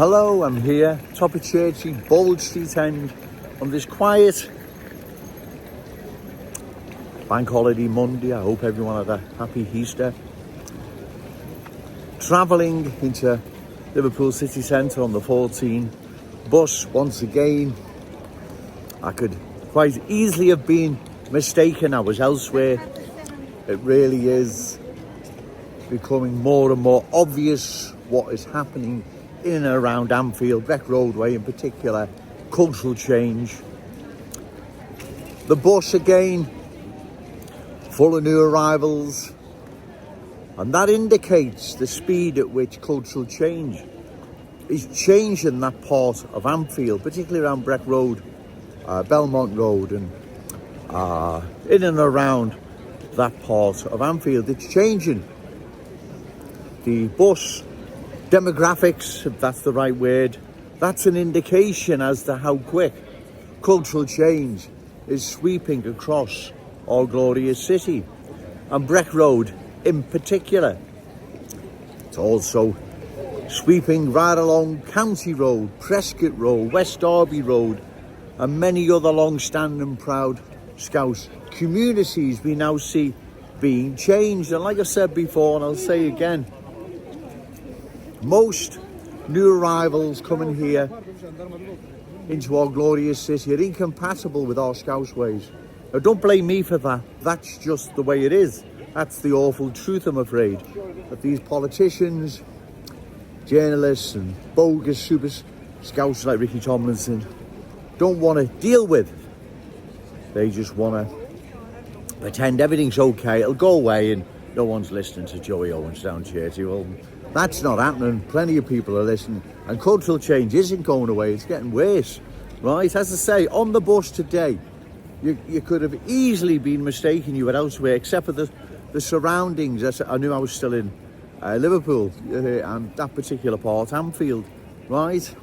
Hello, I'm here, top of Churchy, Bold Street End, on this quiet bank holiday Monday. I hope everyone had a happy Easter. Travelling into Liverpool city centre on the 14 bus once again. I could quite easily have been mistaken. I was elsewhere. It really is becoming more and more obvious what is happening in and around Anfield, Beck Roadway in particular. Cultural change. The bus again, full of new arrivals, and that indicates the speed at which cultural change is changing that part of Anfield, particularly around Breck Road, Belmont Road, and in and around that part of Anfield. It's changing. The bus demographics, if that's the right word, that's an indication as to how quick cultural change is sweeping across our glorious city, and Breck Road in particular. It's also sweeping right along County Road, Prescott Road, West Derby Road, and many other long-standing proud Scouse communities we now see being changed. And like I said before, and I'll say again, most new arrivals coming here into our glorious city are incompatible with our Scouse ways. Now, don't blame me for that. That's just the way it is. That's the awful truth, I'm afraid, that these politicians, journalists and bogus super Scousers like Ricky Tomlinson don't want to deal with. They just want to pretend everything's okay, it'll go away, and no one's listening to Joey Owens down Churchy. Well, that's not happening. Plenty of people are listening, and cultural change isn't going away. It's getting worse, right? As I say, on the bus today, you could have easily been mistaken you were elsewhere, except for the surroundings. I knew I was still in Liverpool and that particular part, Anfield, right?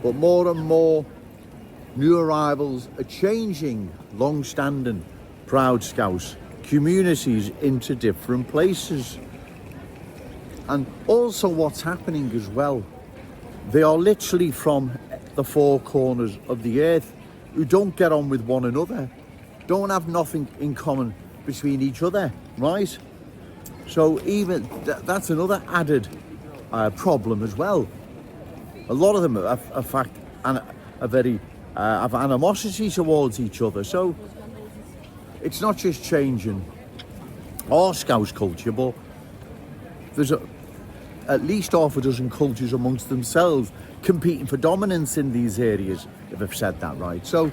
But more and more new arrivals are changing long-standing proud Scouse communities into different places. And also what's happening as well, they are literally from the four corners of the earth, who don't get on with one another, don't have nothing in common between each other, right? So even that's another added problem as well. A lot of them have, in fact, have animosity towards each other. So it's not just changing our Scouse culture, but there's at least half a dozen cultures amongst themselves competing for dominance in these areas, if I've said that right. So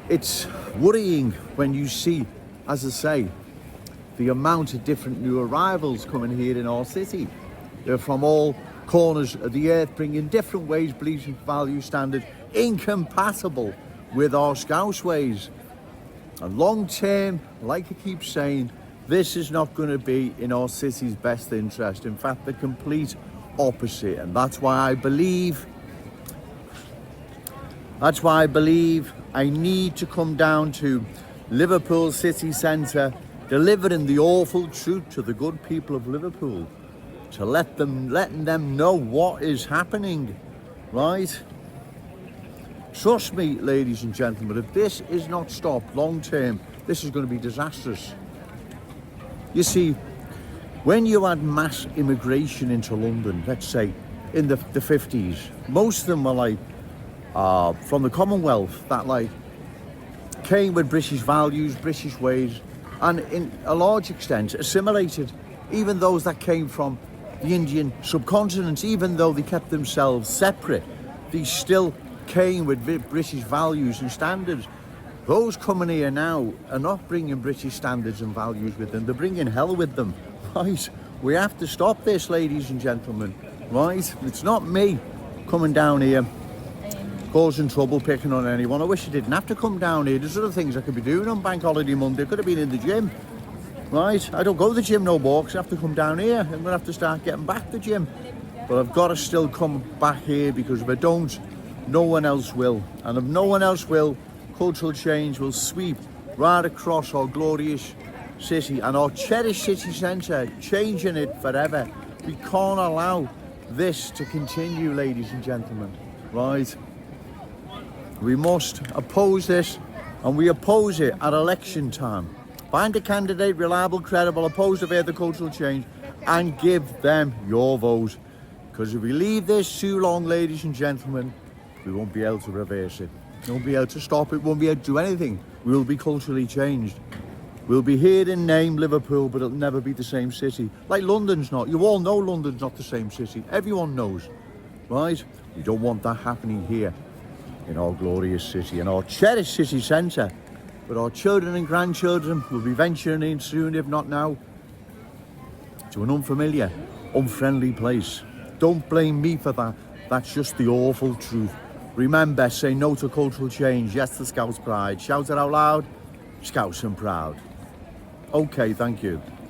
it's worrying when you see, as I say, the amount of different new arrivals coming here in our city. They're from all corners of the earth, bringing different ways, beliefs and value standards incompatible with our Scouse ways. And long term, like I keep saying, this is not going to be in our city's best interest. In fact, the complete opposite. And that's why I believe I need to come down to Liverpool city centre, delivering the awful truth to the good people of Liverpool, to letting them know what is happening, right? Trust me, ladies and gentlemen, if this is not stopped long term, this is going to be disastrous. You see, when you had mass immigration into London, let's say in the 50s, most of them were like from the Commonwealth, that like came with British values, British ways, and in a large extent assimilated. Even those that came from the Indian subcontinent, even though they kept themselves separate, they still came with British values and standards. Those coming here now are not bringing British standards and values with them, they're bringing hell with them, right? We have to stop this, ladies and gentlemen, right? It's not me coming down here causing trouble, picking on anyone. I wish I didn't have to come down here. There's other things I could be doing on Bank Holiday Monday. I could have been in the gym, right? I don't go to the gym no more because I have to come down here. I'm going to have to start getting back to the gym. But I've got to still come back here, because if I don't, no one else will. And if no one else will, cultural change will sweep right across our glorious city and our cherished city centre, changing it forever. We can't allow this to continue, ladies and gentlemen, right? We must oppose this, and we oppose it at election time. Find a candidate, reliable, credible, opposed to further cultural change, and give them your vote. Because if we leave this too long, ladies and gentlemen, we won't be able to reverse it. We won't be able to stop it, won't be able to do anything. We will be culturally changed. We'll be here in name, Liverpool, but it'll never be the same city. Like London's not. You all know London's not the same city. Everyone knows, right? We don't want that happening here in our glorious city, in our cherished city centre. But our children and grandchildren will be venturing in soon, if not now, to an unfamiliar, unfriendly place. Don't blame me for that. That's just the awful truth. Remember, say no to cultural change, yes to Scouse pride. Shout it out loud, Scouse and proud. Okay, thank you.